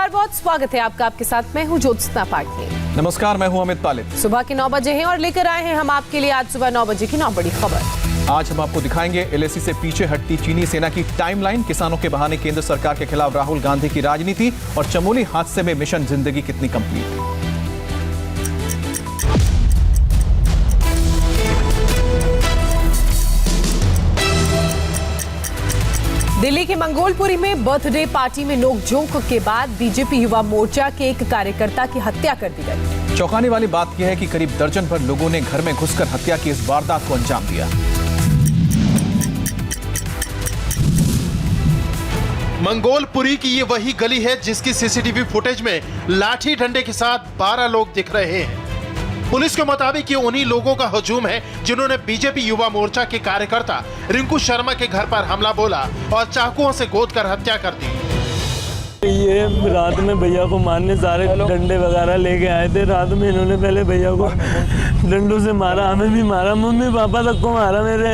नमस्कार, बहुत स्वागत है आपका। आपके साथ मैं हूं ज्योत्सना पाटनी। नमस्कार, मैं हूं अमित पालित। सुबह के 9 बजे हैं और लेकर आए हैं हम आपके लिए आज सुबह 9 बजे की 9 बड़ी खबर। आज हम आपको दिखाएंगे एलएसी से पीछे हटती चीनी सेना की टाइमलाइन, किसानों के बहाने केंद्र सरकार के खिलाफ राहुल गांधी की राजनीति और चमोली हादसे में मिशन जिंदगी कितनी कंप्लीट। दिल्ली के मंगोलपुरी में बर्थडे पार्टी में नोकझोंक के बाद बीजेपी युवा मोर्चा के एक कार्यकर्ता की हत्या कर दी गई। चौंकाने वाली बात यह है कि करीब दर्जन भर लोगों ने घर में घुसकर हत्या की इस वारदात को अंजाम दिया। मंगोलपुरी की ये वही गली है जिसकी सीसीटीवी फुटेज में लाठी डंडे के साथ 12 लोग दिख रहे हैं। पुलिस के मुताबिक ये उन्हीं लोगों का हजूम है जिन्होंने बीजेपी युवा मोर्चा के कार्यकर्ता रिंकू शर्मा के घर पर हमला बोला और चाकुओं से गोदकर हत्या कर दी। ये रात में भैया को मारने सारे डंडे वगैरह लेके आए थे। रात में इन्होंने पहले भैया को डंडों से मारा, हमें भी मारा, मम्मी पापा तक को मारा मेरे,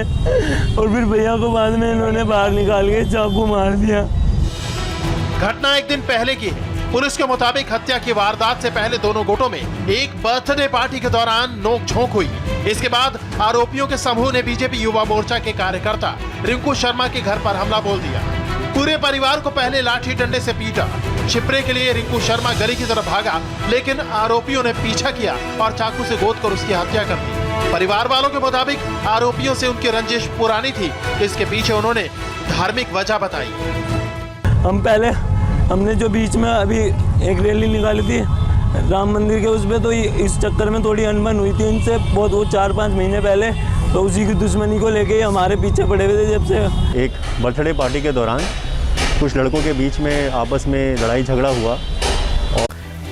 और फिर भैया को बाद में इन्होंने बाहर निकाल के चाकू मार दिया। घटना एक दिन पहले की है। पुलिस के मुताबिक हत्या की वारदात से पहले दोनों गुटों में एक बर्थडे पार्टी के दौरान नोकझोंक हुई। इसके बाद आरोपियों के समूह ने बीजेपी युवा मोर्चा के कार्यकर्ता रिंकू शर्मा के घर पर हमला बोल दिया। पूरे परिवार को पहले लाठी डंडे से पीटा। छिपरे के लिए रिंकू शर्मा गली की तरफ भागा, लेकिन आरोपियों ने पीछा किया और चाकू से गोदकर उसकी हत्या कर दी। परिवार वालों के मुताबिक आरोपियों से उनकी रंजिश पुरानी थी। इसके पीछे उन्होंने धार्मिक वजह बताई। हमने जो बीच में अभी एक रैली निकाली थी राम मंदिर के, उसमें तो इस चक्कर में थोड़ी अनबन हुई थी इनसे बहुत, वो 4-5 महीने पहले, तो उसी की दुश्मनी को लेके हमारे पीछे पड़े हुए थे जब से। एक बर्थडे पार्टी के दौरान कुछ लड़कों के बीच में आपस में लड़ाई झगड़ा हुआ।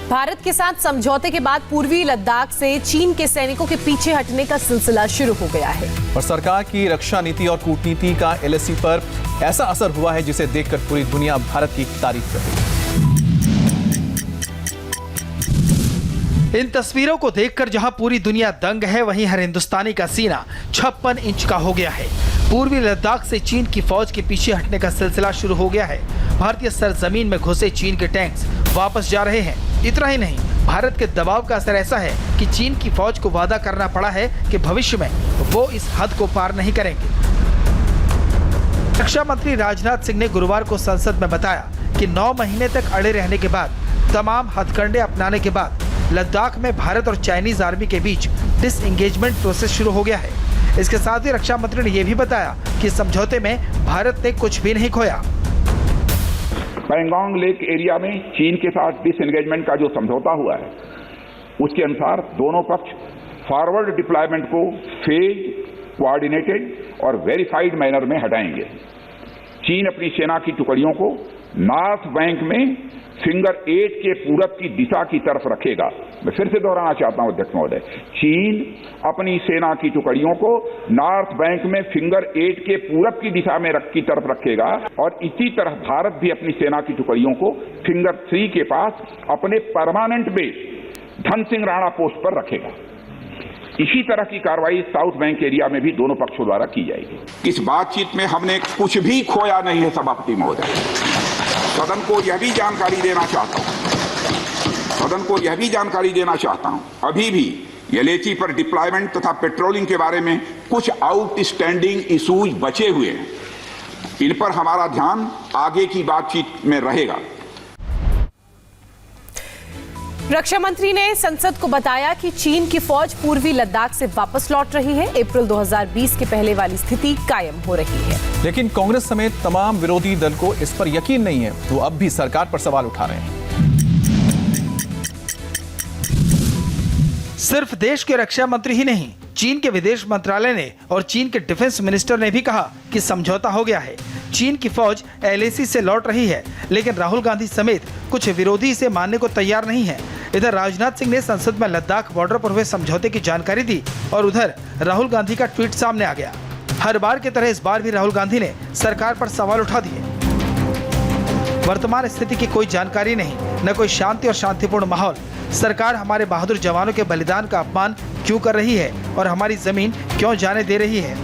भारत के साथ समझौते के बाद पूर्वी लद्दाख से चीन के सैनिकों के पीछे हटने का सिलसिला शुरू हो गया है। और सरकार की रक्षा नीति और कूटनीति का एलएसी पर ऐसा असर हुआ है जिसे देखकर पूरी दुनिया भारत की तारीफ कर रही है। इन तस्वीरों को देखकर जहां पूरी दुनिया दंग है, वहीं हर हिंदुस्तानी का सीना 56 इंच का हो गया है। पूर्वी लद्दाख से चीन की फौज के पीछे हटने का सिलसिला शुरू हो गया है। भारतीय सरजमीन में घुसे चीन के टैंक्स वापस जा रहे हैं। इतना ही नहीं, भारत के दबाव का असर ऐसा है कि चीन की फौज को वादा करना पड़ा है कि भविष्य में वो इस हद को पार नहीं करेंगे। रक्षा मंत्री राजनाथ सिंह ने गुरुवार को संसद में बताया कि 9 महीने तक अड़े रहने के बाद, तमाम हथकंडे अपनाने के बाद लद्दाख में भारत और चाइनीज आर्मी के बीच डिसएंगेजमेंट प्रोसेस शुरू हो गया है। इसके साथ ही रक्षा मंत्री ने यह भी बताया कि समझौते में भारत ने कुछ भी नहीं खोया। पैंगोंग लेक एरिया में चीन के साथ डिसएंगेजमेंट का जो समझौता हुआ है, उसके अनुसार दोनों पक्ष फॉरवर्ड डिप्लॉयमेंट को फेज, कोऑर्डिनेटेड और वेरीफाइड मैनर में हटाएंगे। चीन अपनी सेना की टुकड़ियों को नॉर्थ बैंक में फिंगर 8 के पूरब की दिशा की तरफ रखेगा। मैं फिर से दोहराना चाहता हूं अध्यक्ष महोदय, चीन अपनी सेना की टुकड़ियों को नॉर्थ बैंक में फिंगर 8 के पूरब की दिशा में की तरफ रखेगा, और इसी तरह भारत भी अपनी सेना की टुकड़ियों को फिंगर 3 के पास अपने permanent base Dhan Singh Rana post पर रखेगा। इसी तरह की कार्रवाई साउथ बैंक एरिया में भी दोनों पक्षों द्वारा की जाएगी। इस बातचीत में हमने कुछ भी खोया नहीं है सभापति महोदय। सदन को यह भी जानकारी देना चाहता हूं, अभी भी एलएसी पर डिप्लॉयमेंट तथा पेट्रोलिंग के बारे में कुछ आउटस्टैंडिंग इश्यूज बचे हुए हैं। इन पर हमारा ध्यान आगे की बातचीत में रहेगा। रक्षा मंत्री ने संसद को बताया कि चीन की फौज पूर्वी लद्दाख से वापस लौट रही है। अप्रैल 2020 के पहले वाली स्थिति कायम हो रही है। लेकिन कांग्रेस समेत तमाम विरोधी दल को इस पर यकीन नहीं है। वो अब भी सरकार पर सवाल उठा रहे हैं। सिर्फ देश के रक्षा मंत्री ही नहीं, चीन के विदेश मंत्रालय ने और चीन के डिफेंस मिनिस्टर ने भी कहा कि समझौता हो गया है। चीन की फौज एलएसी से लौट रही है, लेकिन राहुल गांधी समेत कुछ विरोधी इसे मानने को तैयार नहीं है। इधर राजनाथ सिंह ने संसद में लद्दाख बॉर्डर पर हुए समझौते की जानकारी दी और उधर राहुल गांधी का ट्वीट सामने आ गया। हर बार की तरह इस बार भी राहुल गांधी ने सरकार पर सवाल उठा दिए। वर्तमान स्थिति की कोई जानकारी नहीं, न कोई शांति और शांतिपूर्ण माहौल। सरकार हमारे बहादुर जवानों के बलिदान का अपमान क्यों कर रही है और हमारी जमीन क्यों जाने दे रही है।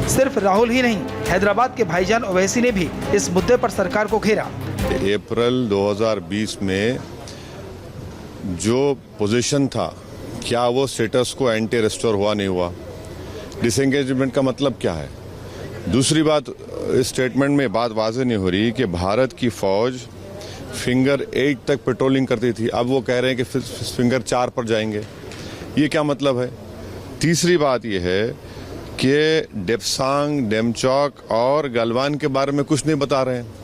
सिर्फ राहुल ही नहीं, हैदराबाद के भाईजान ओवैसी ने भी इस मुद्दे पर सरकार को घेरा। अप्रैल 2020 में जो पोजीशन था, क्या वो स्टेटस को एंटी रेस्टोर हुआ नहीं हुआ? डिसएंगेजमेंट का मतलब क्या है? दूसरी बात, इस स्टेटमेंट में बात वाज़ेह नहीं हो रही कि भारत की फौज फिंगर 8 तक पेट्रोलिंग करती थी, अब वो कह रहे हैं कि फिंगर 4 पर जाएंगे। ये क्या मतलब है? तीसरी बात ये है कि डेप्सांग, डेमचौक और गलवान के बारे में कुछ नहीं बता रहे हैं।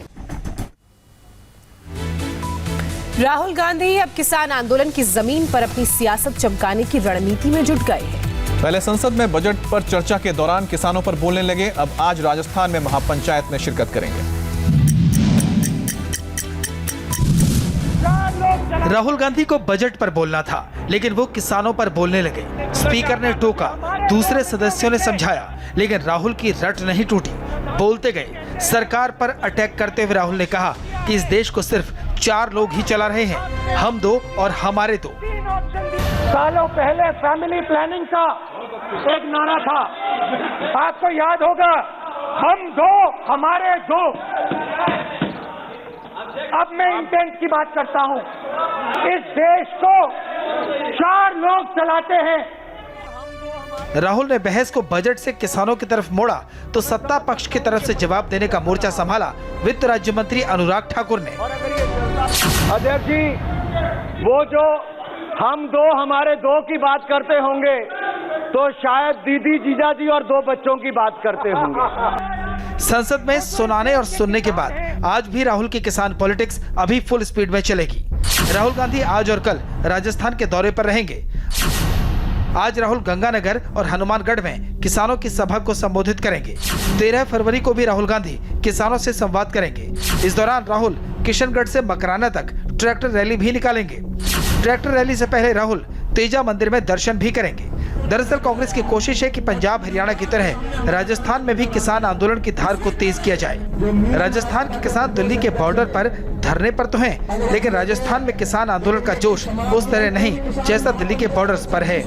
राहुल गांधी अब किसान आंदोलन की जमीन पर अपनी सियासत चमकाने की रणनीति में जुट गए हैं। पहले संसद में बजट पर चर्चा के दौरान किसानों पर बोलने लगे, अब आज राजस्थान में महापंचायत में शिरकत करेंगे। राहुल गांधी को बजट पर बोलना था, लेकिन वो किसानों पर बोलने लगे। स्पीकर ने टोका, दूसरे सदस्यों ने समझाया, लेकिन राहुल की रट नहीं टूटी, बोलते गए। सरकार पर अटैक करते हुए राहुल ने कहा कि इस देश को सिर्फ 4 लोग ही चला रहे हैं, हम 2 और हमारे 2। सालों पहले फैमिली प्लानिंग का एक नारा था, आपको याद होगा, हम 2 हमारे 2। अब मैं इंटेंट की बात करता हूं, इस देश को 4 लोग चलाते हैं। राहुल ने बहस को बजट से किसानों की तरफ मोड़ा तो सत्ता पक्ष की तरफ से जवाब देने का मोर्चा संभाला वित्त राज्य मंत्री अनुराग ठाकुर ने। अध्यक्ष जी, वो जो हम 2 हमारे 2 की बात करते होंगे तो शायद दीदी, जीजाजी और 2 बच्चों की बात करते होंगे। संसद में सुनाने और सुनने के बाद आज भी राहुल की किसान पॉलिटिक्स अभी फुल स्पीड में चलेगी। राहुल गांधी आज और कल राजस्थान के दौरे पर रहेंगे। आज राहुल गंगानगर और हनुमानगढ़ में किसानों की सभा को संबोधित करेंगे। 13 फरवरी को भी राहुल गांधी किसानों से संवाद करेंगे। इस दौरान राहुल किशनगढ़ से मकराना तक ट्रैक्टर रैली भी निकालेंगे। ट्रैक्टर रैली से पहले राहुल तेजा मंदिर में दर्शन भी करेंगे। दरअसल कांग्रेस की कोशिश है कि पंजाब हरियाणा की तरह राजस्थान में भी किसान आंदोलन की धार को तेज किया जाए। राजस्थान के किसान दिल्ली के बॉर्डर पर धरने पर तो हैं, लेकिन राजस्थान में किसान आंदोलन का जोश उस तरह नहीं जैसा दिल्ली के बॉर्डर्स पर है।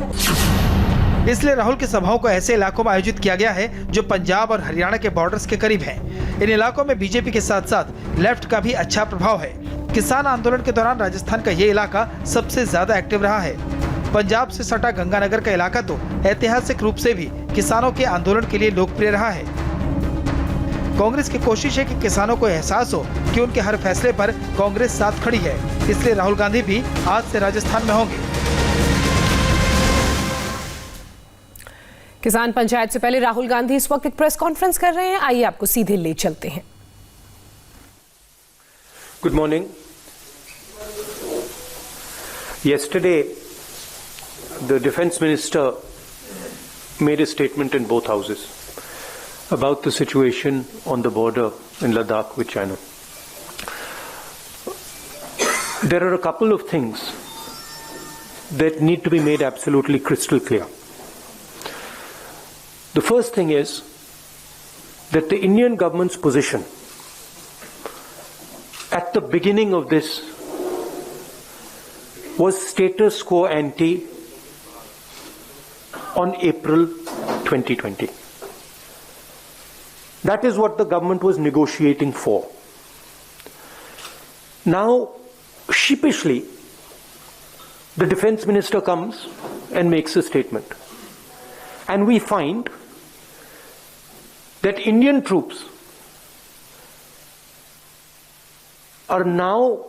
इसलिए राहुल की सभाओं को ऐसे इलाकों में आयोजित किया गया है जो पंजाब और हरियाणा के बॉर्डर्स के करीब हैं। इन इलाकों में बीजेपी के साथ साथ लेफ्ट का भी अच्छा प्रभाव है। किसान आंदोलन के दौरान राजस्थान का ये इलाका सबसे ज्यादा एक्टिव रहा है। पंजाब से सटा गंगानगर का इलाका तो ऐतिहासिक रूप से भी किसानों के आंदोलन के लिए लोकप्रिय रहा है। कांग्रेस की कोशिश है कि किसानों को एहसास हो कि उनके हर फैसले पर कांग्रेस साथ खड़ी है। इसलिए राहुल गांधी भी आज से राजस्थान में होंगे। किसान पंचायत से पहले राहुल गांधी इस वक्त एक प्रेस कॉन्फ्रेंस कर रहे हैं, आइए आपको सीधे ले चलते हैं। Good morning. Yesterday, the defense minister made a statement in both houses about the situation on the border in Ladakh with China. There are a couple of things that need to be made absolutely crystal clear. The first thing is that the Indian government's position at the beginning of this was status quo ante on April 2020. That is what the government was negotiating for. Now, sheepishly, the defense minister comes and makes a statement. And we find that Indian troops are now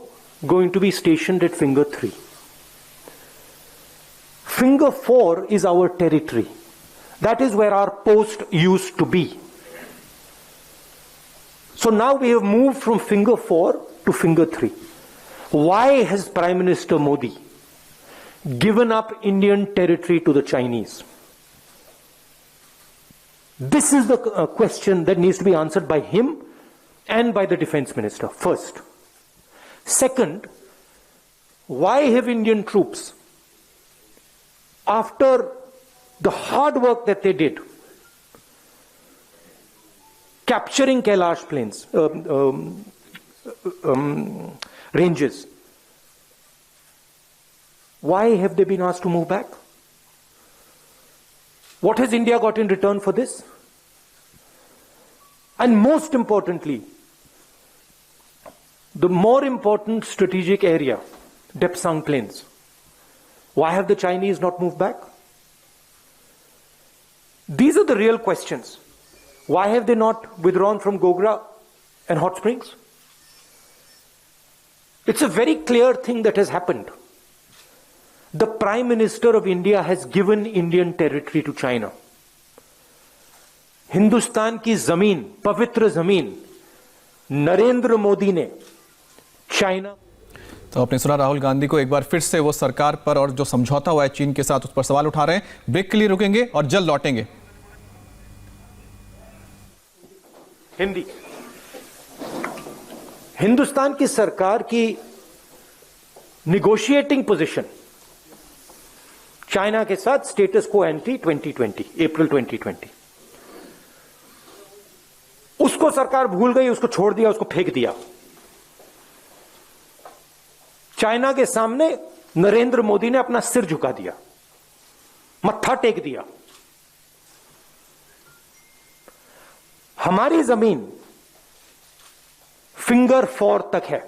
going to be stationed at Finger 3. Finger 4 is our territory. That is where our post used to be. So now we have moved from Finger 4 to Finger 3. Why has Prime Minister Modi given up Indian territory to the Chinese? This is the question that needs to be answered by him and by the defense minister first. Second, why have Indian troops, after the hard work that they did, capturing Kailash plains, ranges, why have they been asked to move back? What has India got in return for this? And most importantly, the more important strategic area, Depsang Plains. Why have the Chinese not moved back? These are the real questions. Why have they not withdrawn from Gogra and Hot Springs? It's a very clear thing that has happened. The Prime Minister of India has given Indian territory to China. Hindustan की जमीन, पवित्र जमीन, नरेंद्र मोदी ने China. तो आपने सुना राहुल गांधी को एक बार फिर से वो सरकार पर और जो समझौता हुआ है चीन के साथ उस पर सवाल उठा रहे हैं। ब्रेक के लिए रुकेंगे और जल्द लौटेंगे। हिंदी। हिंदुस्तान की सरकार की निगोशिएटिंग पोजीशन चाइना के साथ स्टेटस को एंटी 2020, अप्रैल 2020, उसको सरकार भूल गई, उसको छोड़ दिया, उसको फेंक दिया। चाइना के सामने नरेंद्र मोदी ने अपना सिर झुका दिया, मत्था टेक दिया। हमारी जमीन फिंगर 4 तक है।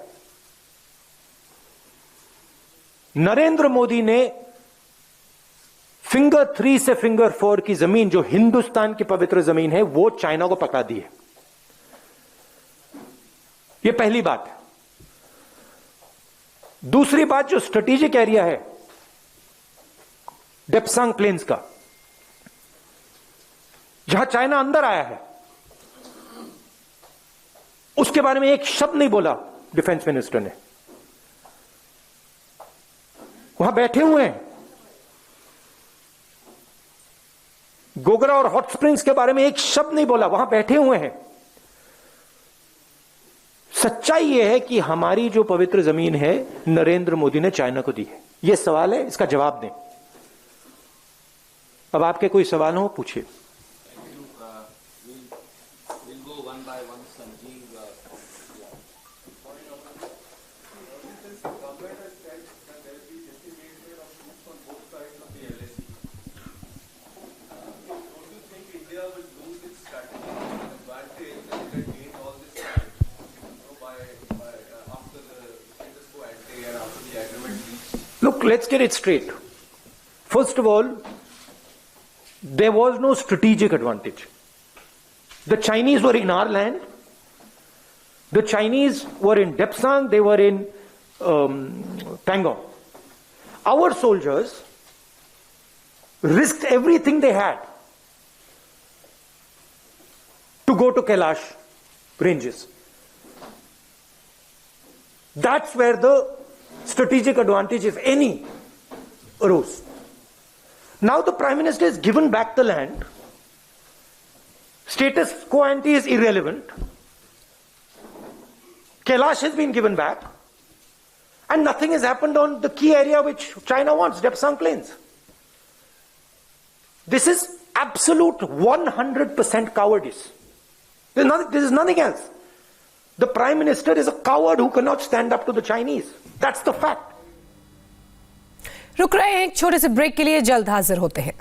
नरेंद्र मोदी ने फिंगर 3 से फिंगर 4 की जमीन, जो हिंदुस्तान की पवित्र जमीन है, वो चाइना को पकड़ा दी है। यह पहली बात है। दूसरी बात, जो स्ट्रेटेजिक एरिया है डेप्सांग प्लेन्स का, जहां चाइना अंदर आया है, उसके बारे में एक शब्द नहीं बोला डिफेंस मिनिस्टर ने। वहां बैठे हुए हैं। गोगरा और हॉट स्प्रिंग्स के बारे में एक शब्द नहीं बोला, वहां बैठे हुए हैं। सच्चाई यह है कि हमारी जो पवित्र जमीन है नरेंद्र मोदी ने चाइना को दी है। यह सवाल है, इसका जवाब दें। अब आपके कोई सवाल हो, पूछिए। Look, let's get it straight. First of all, there was no strategic advantage. The Chinese were in our land. The Chinese were in Depsang. They were in Pangong. Our soldiers risked everything they had to go to Kailash ranges. That's where the strategic advantage, if any, arose. Now the Prime Minister has given back the land. Status quo ante is irrelevant. Kailash has been given back. And nothing has happened on the key area which China wants, Depsang Plains. This is absolute 100% cowardice. There is nothing else. The Prime Minister is a coward who cannot stand up to the Chinese. That's the fact. रुक रहे हैं एक छोटे से break के लिए, जल्द हाजिर होते हैं।